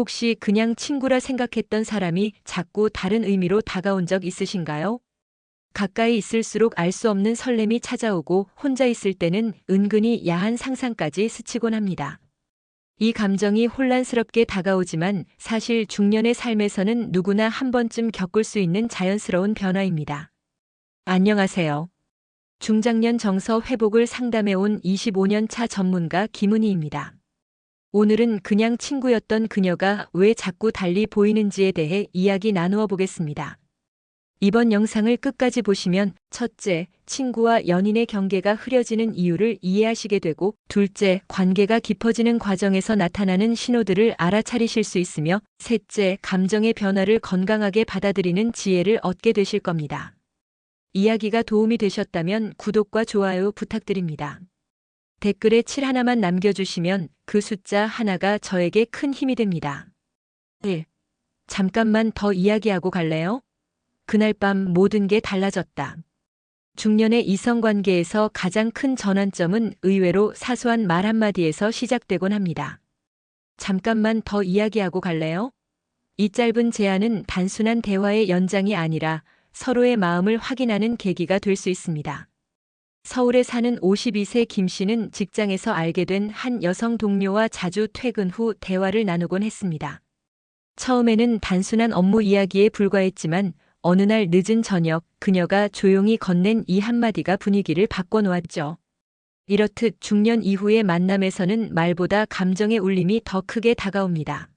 혹시 그냥 친구라 생각했던 사람이 자꾸 다른 의미로 다가온 적 있으신가요? 가까이 있을수록 알 수 없는 설렘이 찾아오고 혼자 있을 때는 은근히 야한 상상까지 스치곤 합니다. 이 감정이 혼란스럽게 다가오지만 사실 중년의 삶에서는 누구나 한 번쯤 겪을 수 있는 자연스러운 변화입니다. 안녕하세요. 중장년 정서 회복을 상담해온 25년 차 전문가 김은희입니다. 오늘은 그냥 친구였던 그녀가 왜 자꾸 달리 보이는지에 대해 이야기 나누어 보겠습니다. 이번 영상을 끝까지 보시면 첫째, 친구와 연인의 경계가 흐려지는 이유를 이해하시게 되고 둘째, 관계가 깊어지는 과정에서 나타나는 신호들을 알아차리실 수 있으며 셋째, 감정의 변화를 건강하게 받아들이는 지혜를 얻게 되실 겁니다. 이야기가 도움이 되셨다면 구독과 좋아요 부탁드립니다. 댓글에 7 하나만 남겨주시면 그 숫자 하나가 저에게 큰 힘이 됩니다. 1. 잠깐만 더 이야기하고 갈래요? 그날 밤 모든 게 달라졌다. 중년의 이성관계에서 가장 큰 전환점은 의외로 사소한 말 한마디에서 시작되곤 합니다. 잠깐만 더 이야기하고 갈래요? 이 짧은 제안은 단순한 대화의 연장이 아니라 서로의 마음을 확인하는 계기가 될 수 있습니다. 서울에 사는 52세 김 씨는 직장에서 알게 된 한 여성 동료와 자주 퇴근 후 대화를 나누곤 했습니다. 처음에는 단순한 업무 이야기에 불과했지만 어느 날 늦은 저녁 그녀가 조용히 건넨 이 한마디가 분위기를 바꿔놓았죠. 이렇듯 중년 이후의 만남에서는 말보다 감정의 울림이 더 크게 다가옵니다.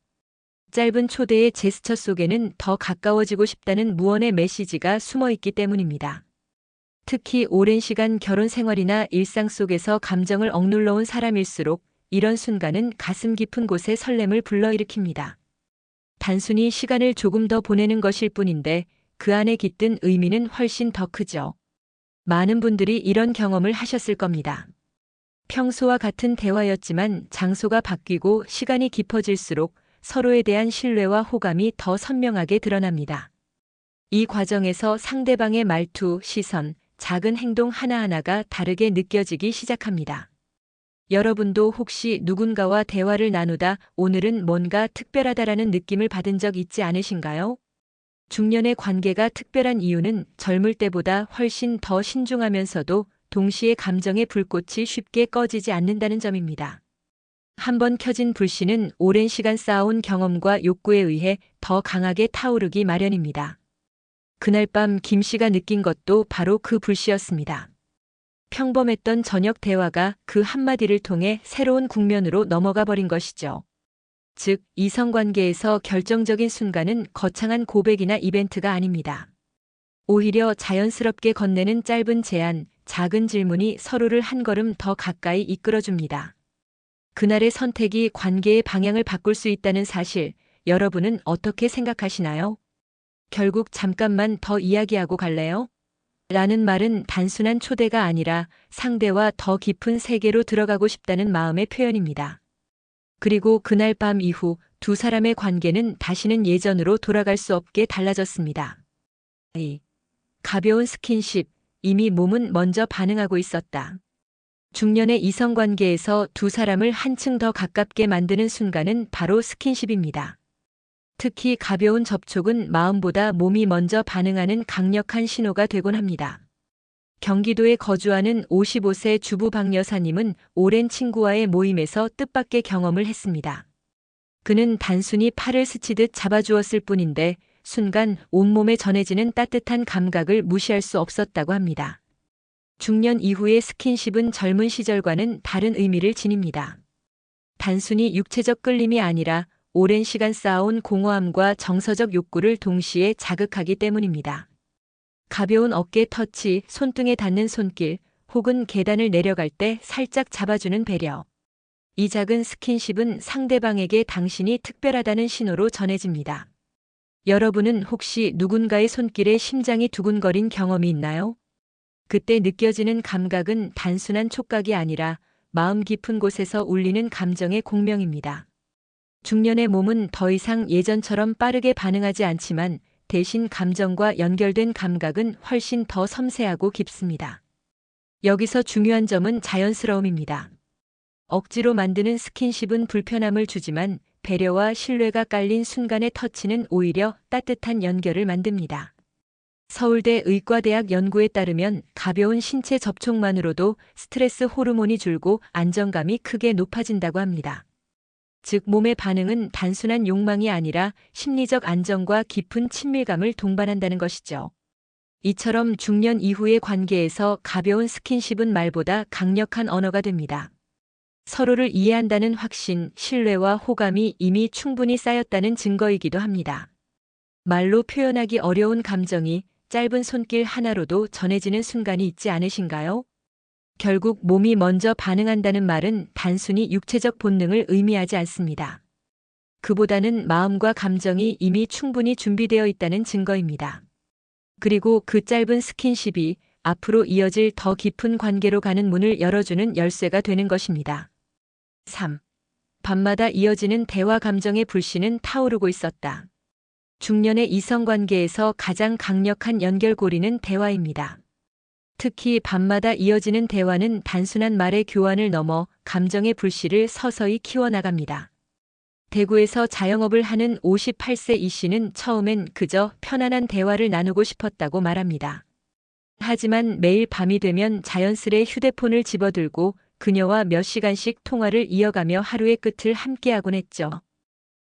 짧은 초대의 제스처 속에는 더 가까워지고 싶다는 무언의 메시지가 숨어 있기 때문입니다. 특히 오랜 시간 결혼 생활이나 일상 속에서 감정을 억눌러온 사람일수록 이런 순간은 가슴 깊은 곳에 설렘을 불러일으킵니다. 단순히 시간을 조금 더 보내는 것일 뿐인데 그 안에 깃든 의미는 훨씬 더 크죠. 많은 분들이 이런 경험을 하셨을 겁니다. 평소와 같은 대화였지만 장소가 바뀌고 시간이 깊어질수록 서로에 대한 신뢰와 호감이 더 선명하게 드러납니다. 이 과정에서 상대방의 말투, 시선, 작은 행동 하나하나가 다르게 느껴지기 시작합니다. 여러분도 혹시 누군가와 대화를 나누다 오늘은 뭔가 특별하다라는 느낌을 받은 적 있지 않으신가요? 중년의 관계가 특별한 이유는 젊을 때보다 훨씬 더 신중하면서도 동시에 감정의 불꽃이 쉽게 꺼지지 않는다는 점입니다. 한번 켜진 불씨는 오랜 시간 쌓아온 경험과 욕구에 의해 더 강하게 타오르기 마련입니다. 그날 밤 김 씨가 느낀 것도 바로 그 불씨였습니다. 평범했던 저녁 대화가 그 한마디를 통해 새로운 국면으로 넘어가 버린 것이죠. 즉, 이성관계에서 결정적인 순간은 거창한 고백이나 이벤트가 아닙니다. 오히려 자연스럽게 건네는 짧은 제안, 작은 질문이 서로를 한 걸음 더 가까이 이끌어줍니다. 그날의 선택이 관계의 방향을 바꿀 수 있다는 사실, 여러분은 어떻게 생각하시나요? 결국 잠깐만 더 이야기하고 갈래요? 라는 말은 단순한 초대가 아니라 상대와 더 깊은 세계로 들어가고 싶다는 마음의 표현입니다. 그리고 그날 밤 이후 두 사람의 관계는 다시는 예전으로 돌아갈 수 없게 달라졌습니다. 가벼운 스킨십, 이미 몸은 먼저 반응하고 있었다. 중년의 이성관계에서 두 사람을 한층 더 가깝게 만드는 순간은 바로 스킨십입니다. 특히 가벼운 접촉은 마음보다 몸이 먼저 반응하는 강력한 신호가 되곤 합니다. 경기도에 거주하는 55세 주부 박 여사님은 오랜 친구와의 모임에서 뜻밖의 경험을 했습니다. 그는 단순히 팔을 스치듯 잡아주었을 뿐인데 순간 온몸에 전해지는 따뜻한 감각을 무시할 수 없었다고 합니다. 중년 이후의 스킨십은 젊은 시절과는 다른 의미를 지닙니다. 단순히 육체적 끌림이 아니라 오랜 시간 쌓아온 공허함과 정서적 욕구를 동시에 자극하기 때문입니다. 가벼운 어깨 터치, 손등에 닿는 손길, 혹은 계단을 내려갈 때 살짝 잡아주는 배려. 이 작은 스킨십은 상대방에게 당신이 특별하다는 신호로 전해집니다. 여러분은 혹시 누군가의 손길에 심장이 두근거린 경험이 있나요? 그때 느껴지는 감각은 단순한 촉각이 아니라 마음 깊은 곳에서 울리는 감정의 공명입니다. 중년의 몸은 더 이상 예전처럼 빠르게 반응하지 않지만 대신 감정과 연결된 감각은 훨씬 더 섬세하고 깊습니다. 여기서 중요한 점은 자연스러움입니다. 억지로 만드는 스킨십은 불편함을 주지만 배려와 신뢰가 깔린 순간의 터치는 오히려 따뜻한 연결을 만듭니다. 서울대 의과대학 연구에 따르면 가벼운 신체 접촉만으로도 스트레스 호르몬이 줄고 안정감이 크게 높아진다고 합니다. 즉, 몸의 반응은 단순한 욕망이 아니라 심리적 안정과 깊은 친밀감을 동반한다는 것이죠. 이처럼 중년 이후의 관계에서 가벼운 스킨십은 말보다 강력한 언어가 됩니다. 서로를 이해한다는 확신, 신뢰와 호감이 이미 충분히 쌓였다는 증거이기도 합니다. 말로 표현하기 어려운 감정이 짧은 손길 하나로도 전해지는 순간이 있지 않으신가요? 결국 몸이 먼저 반응한다는 말은 단순히 육체적 본능을 의미하지 않습니다. 그보다는 마음과 감정이 이미 충분히 준비되어 있다는 증거입니다. 그리고 그 짧은 스킨십이 앞으로 이어질 더 깊은 관계로 가는 문을 열어주는 열쇠가 되는 것입니다. 3. 밤마다 이어지는 대화. 감정의 불씨는 타오르고 있었다. 중년의 이성관계에서 가장 강력한 연결고리는 대화입니다. 특히 밤마다 이어지는 대화는 단순한 말의 교환을 넘어 감정의 불씨를 서서히 키워나갑니다. 대구에서 자영업을 하는 58세 이 씨는 처음엔 그저 편안한 대화를 나누고 싶었다고 말합니다. 하지만 매일 밤이 되면 자연스레 휴대폰을 집어들고 그녀와 몇 시간씩 통화를 이어가며 하루의 끝을 함께하곤 했죠.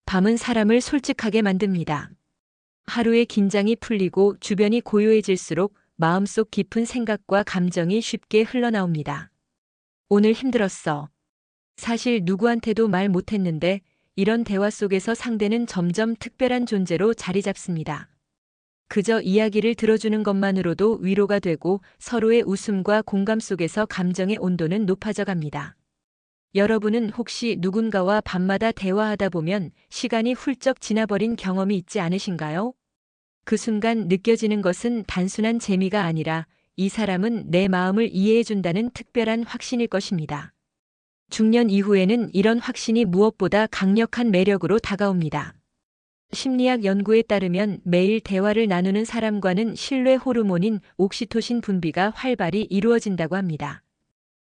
밤은 사람을 솔직하게 만듭니다. 하루의 긴장이 풀리고 주변이 고요해질수록 마음속 깊은 생각과 감정이 쉽게 흘러나옵니다. 오늘 힘들었어. 사실 누구한테도 말 못했는데 이런 대화 속에서 상대는 점점 특별한 존재로 자리 잡습니다. 그저 이야기를 들어주는 것만으로도 위로가 되고 서로의 웃음과 공감 속에서 감정의 온도는 높아져 갑니다. 여러분은 혹시 누군가와 밤마다 대화하다 보면 시간이 훌쩍 지나버린 경험이 있지 않으신가요? 그 순간 느껴지는 것은 단순한 재미가 아니라 이 사람은 내 마음을 이해해준다는 특별한 확신일 것입니다. 중년 이후에는 이런 확신이 무엇보다 강력한 매력으로 다가옵니다. 심리학 연구에 따르면 매일 대화를 나누는 사람과는 신뢰 호르몬인 옥시토신 분비가 활발히 이루어진다고 합니다.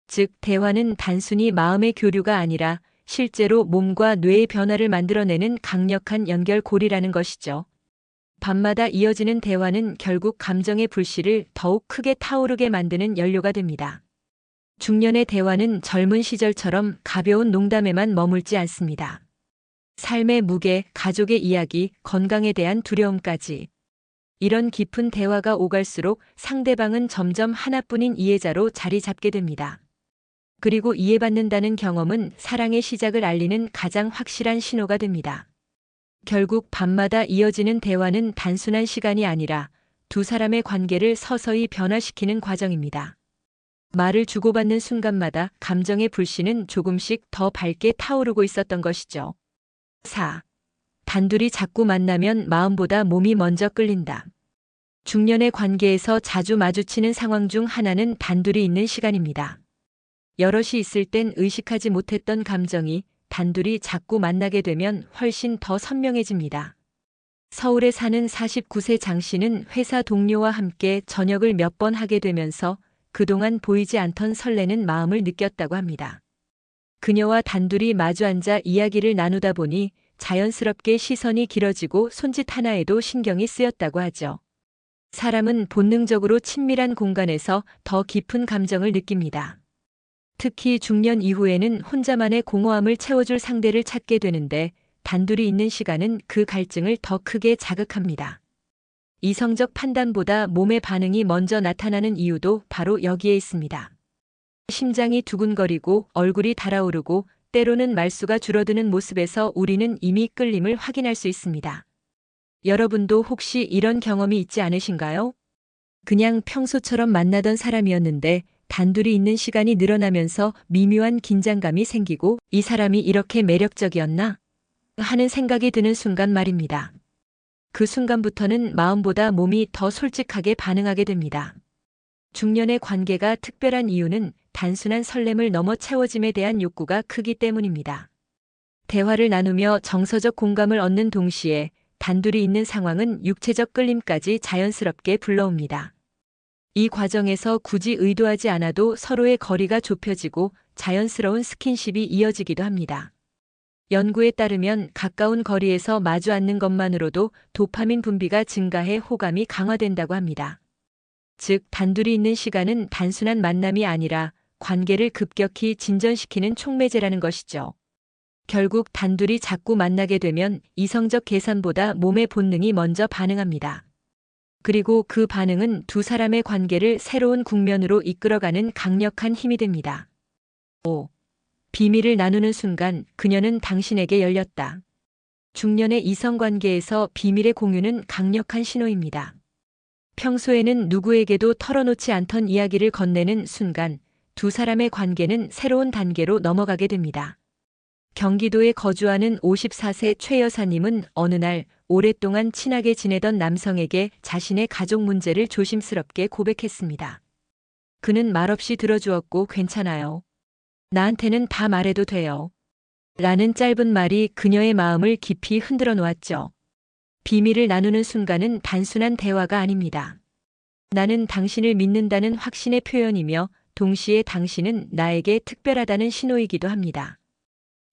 즉, 대화는 단순히 마음의 교류가 아니라 실제로 몸과 뇌의 변화를 만들어내는 강력한 연결고리라는 것이죠. 밤마다 이어지는 대화는 결국 감정의 불씨를 더욱 크게 타오르게 만드는 연료가 됩니다. 중년의 대화는 젊은 시절처럼 가벼운 농담에만 머물지 않습니다. 삶의 무게, 가족의 이야기, 건강에 대한 두려움까지. 이런 깊은 대화가 오갈수록 상대방은 점점 하나뿐인 이해자로 자리 잡게 됩니다. 그리고 이해받는다는 경험은 사랑의 시작을 알리는 가장 확실한 신호가 됩니다. 결국 밤마다 이어지는 대화는 단순한 시간이 아니라 두 사람의 관계를 서서히 변화시키는 과정입니다. 말을 주고받는 순간마다 감정의 불씨는 조금씩 더 밝게 타오르고 있었던 것이죠. 4. 단둘이 자꾸 만나면 마음보다 몸이 먼저 끌린다. 중년의 관계에서 자주 마주치는 상황 중 하나는 단둘이 있는 시간입니다. 여럿이 있을 땐 의식하지 못했던 감정이 단둘이 자꾸 만나게 되면 훨씬 더 선명해집니다. 서울에 사는 49세 장 씨는 회사 동료와 함께 저녁을 몇 번 하게 되면서 그동안 보이지 않던 설레는 마음을 느꼈다고 합니다. 그녀와 단둘이 마주 앉아 이야기를 나누다 보니 자연스럽게 시선이 길어지고 손짓 하나에도 신경이 쓰였다고 하죠. 사람은 본능적으로 친밀한 공간에서 더 깊은 감정을 느낍니다. 특히 중년 이후에는 혼자만의 공허함을 채워줄 상대를 찾게 되는데 단둘이 있는 시간은 그 갈증을 더 크게 자극합니다. 이성적 판단보다 몸의 반응이 먼저 나타나는 이유도 바로 여기에 있습니다. 심장이 두근거리고 얼굴이 달아오르고 때로는 말수가 줄어드는 모습에서 우리는 이미 끌림을 확인할 수 있습니다. 여러분도 혹시 이런 경험이 있지 않으신가요? 그냥 평소처럼 만나던 사람이었는데 단둘이 있는 시간이 늘어나면서 미묘한 긴장감이 생기고 이 사람이 이렇게 매력적이었나? 하는 생각이 드는 순간 말입니다. 그 순간부터는 마음보다 몸이 더 솔직하게 반응하게 됩니다. 중년의 관계가 특별한 이유는 단순한 설렘을 넘어 채워짐에 대한 욕구가 크기 때문입니다. 대화를 나누며 정서적 공감을 얻는 동시에 단둘이 있는 상황은 육체적 끌림까지 자연스럽게 불러옵니다. 이 과정에서 굳이 의도하지 않아도 서로의 거리가 좁혀지고 자연스러운 스킨십이 이어지기도 합니다. 연구에 따르면 가까운 거리에서 마주 앉는 것만으로도 도파민 분비가 증가해 호감이 강화된다고 합니다. 즉, 단둘이 있는 시간은 단순한 만남이 아니라 관계를 급격히 진전시키는 촉매제라는 것이죠. 결국 단둘이 자꾸 만나게 되면 이성적 계산보다 몸의 본능이 먼저 반응합니다. 그리고 그 반응은 두 사람의 관계를 새로운 국면으로 이끌어가는 강력한 힘이 됩니다. 5. 비밀을 나누는 순간 그녀는 당신에게 열렸다. 중년의 이성관계에서 비밀의 공유는 강력한 신호입니다. 평소에는 누구에게도 털어놓지 않던 이야기를 건네는 순간 두 사람의 관계는 새로운 단계로 넘어가게 됩니다. 경기도에 거주하는 54세 최 여사님은 어느 날 오랫동안 친하게 지내던 남성에게 자신의 가족 문제를 조심스럽게 고백했습니다. 그는 말없이 들어주었고 괜찮아요. 나한테는 다 말해도 돼요. 라는 짧은 말이 그녀의 마음을 깊이 흔들어 놓았죠. 비밀을 나누는 순간은 단순한 대화가 아닙니다. 나는 당신을 믿는다는 확신의 표현이며 동시에 당신은 나에게 특별하다는 신호이기도 합니다.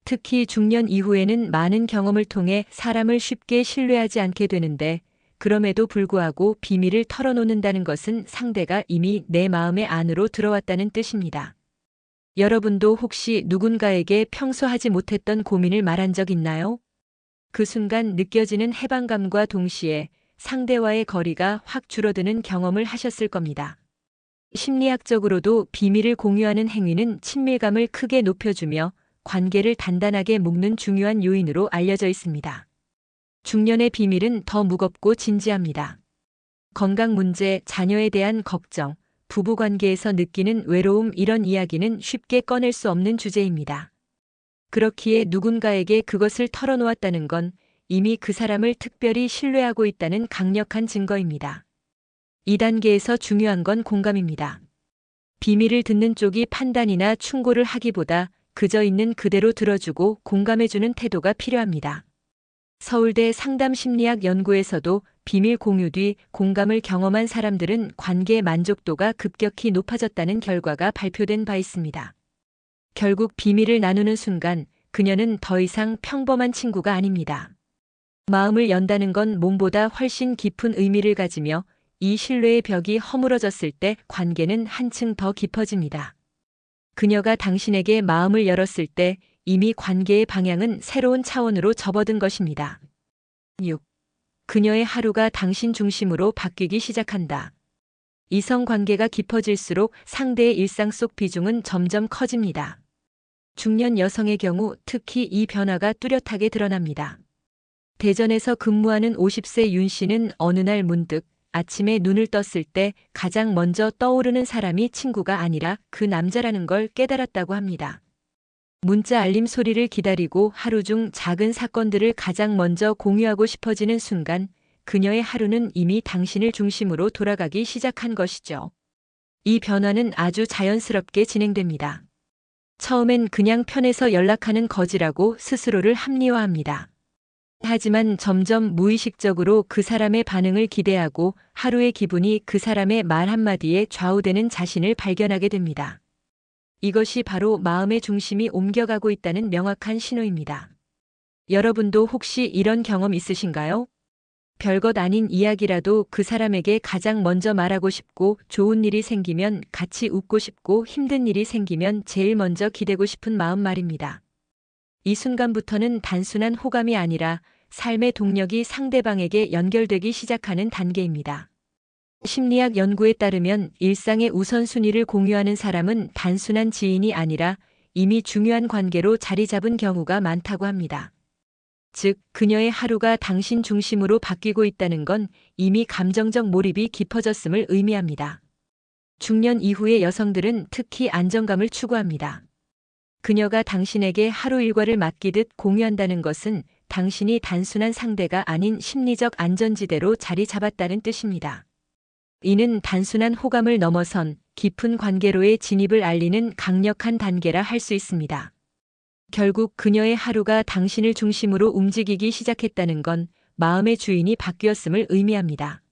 특히 중년 이후에는 많은 경험을 통해 사람을 쉽게 신뢰하지 않게 되는데 그럼에도 불구하고 비밀을 털어놓는다는 것은 상대가 이미 내 마음의 안으로 들어왔다는 뜻입니다. 여러분도 혹시 누군가에게 평소 하지 못했던 고민을 말한 적 있나요? 그 순간 느껴지는 해방감과 동시에 상대와의 거리가 확 줄어드는 경험을 하셨을 겁니다. 심리학적으로도 비밀을 공유하는 행위는 친밀감을 크게 높여주며 관계를 단단하게 묶는 중요한 요인으로 알려져 있습니다. 중년의 비밀은 더 무겁고 진지합니다. 건강 문제, 자녀에 대한 걱정, 부부관계에서 느끼는 외로움 이런 이야기는 쉽게 꺼낼 수 없는 주제입니다. 그렇기에 누군가에게 그것을 털어놓았다는 건 이미 그 사람을 특별히 신뢰하고 있다는 강력한 증거입니다. 이 단계에서 중요한 건 공감입니다. 비밀을 듣는 쪽이 판단이나 충고를 하기보다 그저 있는 그대로 들어주고 공감해주는 태도가 필요합니다. 서울대 상담심리학 연구에서도 비밀 공유 뒤 공감을 경험한 사람들은 관계 만족도가 급격히 높아졌다는 결과가 발표된 바 있습니다. 결국 비밀을 나누는 순간 그녀는 더 이상 평범한 친구가 아닙니다. 마음을 연다는 건 몸보다 훨씬 깊은 의미를 가지며 이 신뢰의 벽이 허물어졌을 때 관계는 한층 더 깊어집니다. 그녀가 당신에게 마음을 열었을 때 이미 관계의 방향은 새로운 차원으로 접어든 것입니다. 6. 그녀의 하루가 당신 중심으로 바뀌기 시작한다. 이성 관계가 깊어질수록 상대의 일상 속 비중은 점점 커집니다. 중년 여성의 경우 특히 이 변화가 뚜렷하게 드러납니다. 대전에서 근무하는 50세 윤 씨는 어느 날 문득 아침에 눈을 떴을 때 가장 먼저 떠오르는 사람이 친구가 아니라 그 남자라는 걸 깨달았다고 합니다. 문자 알림 소리를 기다리고 하루 중 작은 사건들을 가장 먼저 공유하고 싶어지는 순간 그녀의 하루는 이미 당신을 중심으로 돌아가기 시작한 것이죠. 이 변화는 아주 자연스럽게 진행됩니다. 처음엔 그냥 편해서 연락하는 거지라고 스스로를 합리화합니다. 하지만 점점 무의식적으로 그 사람의 반응을 기대하고 하루의 기분이 그 사람의 말 한마디에 좌우되는 자신을 발견하게 됩니다. 이것이 바로 마음의 중심이 옮겨가고 있다는 명확한 신호입니다. 여러분도 혹시 이런 경험 있으신가요? 별것 아닌 이야기라도 그 사람에게 가장 먼저 말하고 싶고 좋은 일이 생기면 같이 웃고 싶고 힘든 일이 생기면 제일 먼저 기대고 싶은 마음 말입니다. 이 순간부터는 단순한 호감이 아니라 삶의 동력이 상대방에게 연결되기 시작하는 단계입니다. 심리학 연구에 따르면 일상의 우선순위를 공유하는 사람은 단순한 지인이 아니라 이미 중요한 관계로 자리 잡은 경우가 많다고 합니다. 즉, 그녀의 하루가 당신 중심으로 바뀌고 있다는 건 이미 감정적 몰입이 깊어졌음을 의미합니다. 중년 이후의 여성들은 특히 안정감을 추구합니다. 그녀가 당신에게 하루 일과를 맡기듯 공유한다는 것은 당신이 단순한 상대가 아닌 심리적 안전지대로 자리 잡았다는 뜻입니다. 이는 단순한 호감을 넘어선 깊은 관계로의 진입을 알리는 강력한 단계라 할 수 있습니다. 결국 그녀의 하루가 당신을 중심으로 움직이기 시작했다는 건 마음의 주인이 바뀌었음을 의미합니다.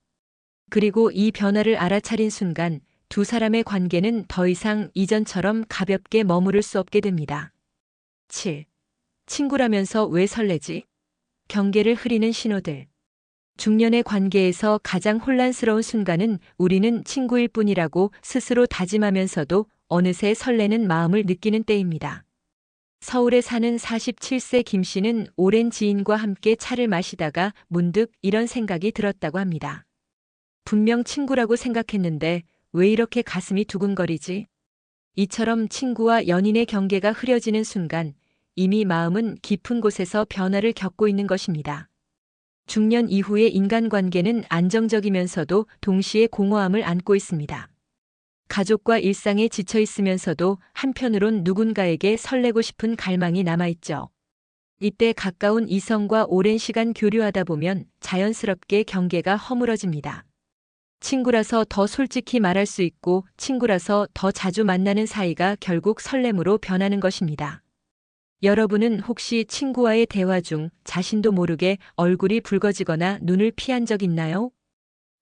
그리고 이 변화를 알아차린 순간 두 사람의 관계는 더 이상 이전처럼 가볍게 머무를 수 없게 됩니다. 7. 친구라면서 왜 설레지? 경계를 흐리는 신호들. 중년의 관계에서 가장 혼란스러운 순간은 우리는 친구일 뿐이라고 스스로 다짐하면서도 어느새 설레는 마음을 느끼는 때입니다. 서울에 사는 47세 김 씨는 오랜 지인과 함께 차를 마시다가 문득 이런 생각이 들었다고 합니다. 분명 친구라고 생각했는데 왜 이렇게 가슴이 두근거리지? 이처럼 친구와 연인의 경계가 흐려지는 순간 이미 마음은 깊은 곳에서 변화를 겪고 있는 것입니다. 중년 이후의 인간관계는 안정적이면서도 동시에 공허함을 안고 있습니다. 가족과 일상에 지쳐 있으면서도 한편으론 누군가에게 설레고 싶은 갈망이 남아있죠. 이때 가까운 이성과 오랜 시간 교류하다 보면 자연스럽게 경계가 허물어집니다. 친구라서 더 솔직히 말할 수 있고 친구라서 더 자주 만나는 사이가 결국 설렘으로 변하는 것입니다. 여러분은 혹시 친구와의 대화 중 자신도 모르게 얼굴이 붉어지거나 눈을 피한 적 있나요?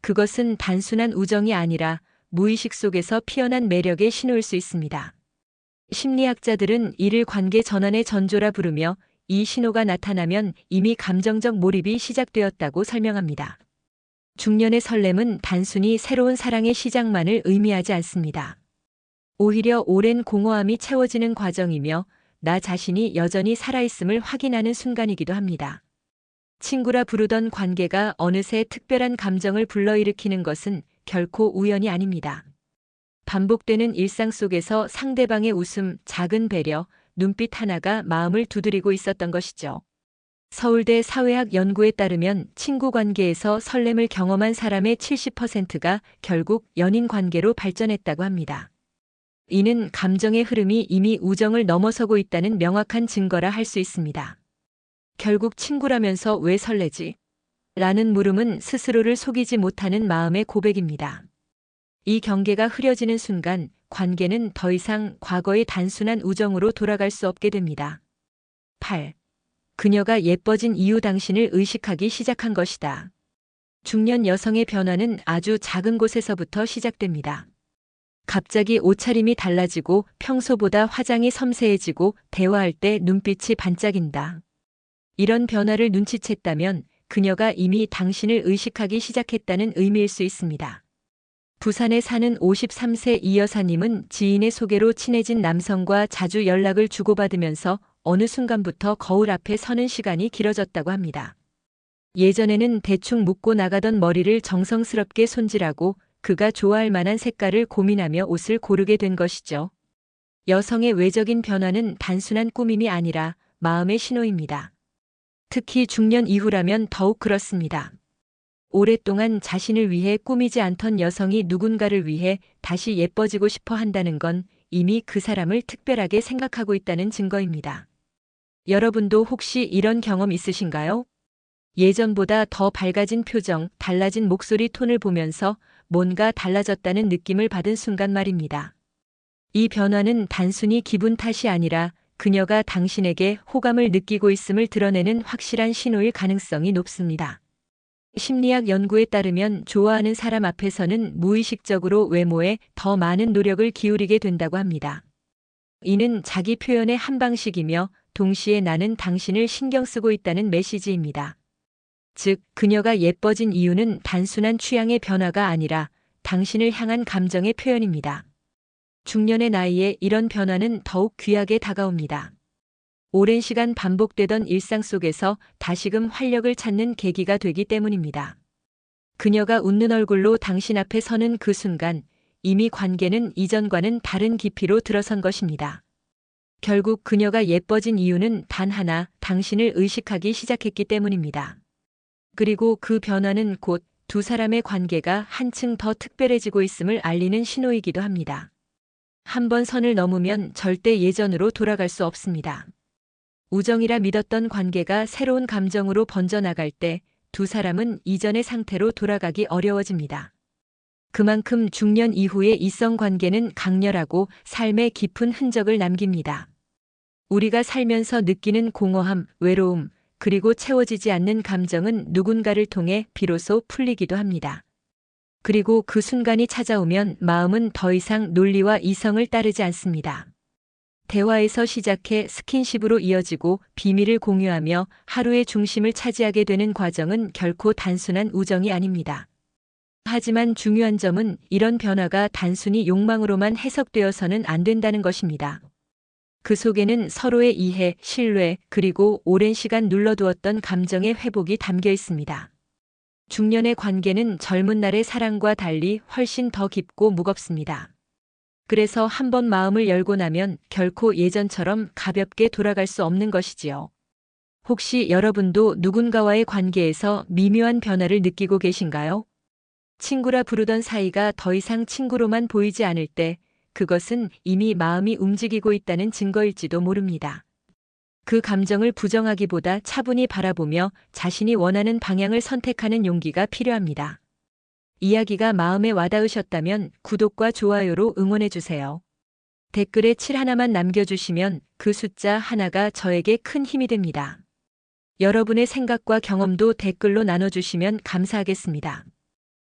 그것은 단순한 우정이 아니라 무의식 속에서 피어난 매력의 신호일 수 있습니다. 심리학자들은 이를 관계 전환의 전조라 부르며 이 신호가 나타나면 이미 감정적 몰입이 시작되었다고 설명합니다. 중년의 설렘은 단순히 새로운 사랑의 시작만을 의미하지 않습니다. 오히려 오랜 공허함이 채워지는 과정이며 나 자신이 여전히 살아있음을 확인하는 순간이기도 합니다. 친구라 부르던 관계가 어느새 특별한 감정을 불러일으키는 것은 결코 우연이 아닙니다. 반복되는 일상 속에서 상대방의 웃음, 작은 배려, 눈빛 하나가 마음을 두드리고 있었던 것이죠. 서울대 사회학 연구에 따르면 친구 관계에서 설렘을 경험한 사람의 70%가 결국 연인 관계로 발전했다고 합니다. 이는 감정의 흐름이 이미 우정을 넘어서고 있다는 명확한 증거라 할 수 있습니다. 결국 친구라면서 왜 설레지? 라는 물음은 스스로를 속이지 못하는 마음의 고백입니다. 이 경계가 흐려지는 순간 관계는 더 이상 과거의 단순한 우정으로 돌아갈 수 없게 됩니다. 8. 그녀가 예뻐진 이유 당신을 의식하기 시작한 것이다. 중년 여성의 변화는 아주 작은 곳에서부터 시작됩니다. 갑자기 옷차림이 달라지고 평소보다 화장이 섬세해지고 대화할 때 눈빛이 반짝인다. 이런 변화를 눈치챘다면 그녀가 이미 당신을 의식하기 시작했다는 의미일 수 있습니다. 부산에 사는 53세 이 여사님은 지인의 소개로 친해진 남성과 자주 연락을 주고받으면서 어느 순간부터 거울 앞에 서는 시간이 길어졌다고 합니다. 예전에는 대충 묶고 나가던 머리를 정성스럽게 손질하고 그가 좋아할 만한 색깔을 고민하며 옷을 고르게 된 것이죠. 여성의 외적인 변화는 단순한 꾸밈이 아니라 마음의 신호입니다. 특히 중년 이후라면 더욱 그렇습니다. 오랫동안 자신을 위해 꾸미지 않던 여성이 누군가를 위해 다시 예뻐지고 싶어 한다는 건 이미 그 사람을 특별하게 생각하고 있다는 증거입니다. 여러분도 혹시 이런 경험 있으신가요? 예전보다 더 밝아진 표정, 달라진 목소리 톤을 보면서 뭔가 달라졌다는 느낌을 받은 순간 말입니다. 이 변화는 단순히 기분 탓이 아니라 그녀가 당신에게 호감을 느끼고 있음을 드러내는 확실한 신호일 가능성이 높습니다. 심리학 연구에 따르면 좋아하는 사람 앞에서는 무의식적으로 외모에 더 많은 노력을 기울이게 된다고 합니다. 이는 자기 표현의 한 방식이며 동시에 나는 당신을 신경 쓰고 있다는 메시지입니다. 즉, 그녀가 예뻐진 이유는 단순한 취향의 변화가 아니라 당신을 향한 감정의 표현입니다. 중년의 나이에 이런 변화는 더욱 귀하게 다가옵니다. 오랜 시간 반복되던 일상 속에서 다시금 활력을 찾는 계기가 되기 때문입니다. 그녀가 웃는 얼굴로 당신 앞에 서는 그 순간 이미 관계는 이전과는 다른 깊이로 들어선 것입니다. 결국 그녀가 예뻐진 이유는 단 하나, 당신을 의식하기 시작했기 때문입니다. 그리고 그 변화는 곧 두 사람의 관계가 한층 더 특별해지고 있음을 알리는 신호이기도 합니다. 한 번 선을 넘으면 절대 예전으로 돌아갈 수 없습니다. 우정이라 믿었던 관계가 새로운 감정으로 번져나갈 때 두 사람은 이전의 상태로 돌아가기 어려워집니다. 그만큼 중년 이후의 이성 관계는 강렬하고 삶에 깊은 흔적을 남깁니다. 우리가 살면서 느끼는 공허함, 외로움, 그리고 채워지지 않는 감정은 누군가를 통해 비로소 풀리기도 합니다. 그리고 그 순간이 찾아오면 마음은 더 이상 논리와 이성을 따르지 않습니다. 대화에서 시작해 스킨십으로 이어지고 비밀을 공유하며 하루의 중심을 차지하게 되는 과정은 결코 단순한 우정이 아닙니다. 하지만 중요한 점은 이런 변화가 단순히 욕망으로만 해석되어서는 안 된다는 것입니다. 그 속에는 서로의 이해, 신뢰, 그리고 오랜 시간 눌러두었던 감정의 회복이 담겨 있습니다. 중년의 관계는 젊은 날의 사랑과 달리 훨씬 더 깊고 무겁습니다. 그래서 한번 마음을 열고 나면 결코 예전처럼 가볍게 돌아갈 수 없는 것이지요. 혹시 여러분도 누군가와의 관계에서 미묘한 변화를 느끼고 계신가요? 친구라 부르던 사이가 더 이상 친구로만 보이지 않을 때 그것은 이미 마음이 움직이고 있다는 증거일지도 모릅니다. 그 감정을 부정하기보다 차분히 바라보며 자신이 원하는 방향을 선택하는 용기가 필요합니다. 이야기가 마음에 와닿으셨다면 구독과 좋아요로 응원해주세요. 댓글에 7 하나만 남겨주시면 그 숫자 하나가 저에게 큰 힘이 됩니다. 여러분의 생각과 경험도 댓글로 나눠주시면 감사하겠습니다.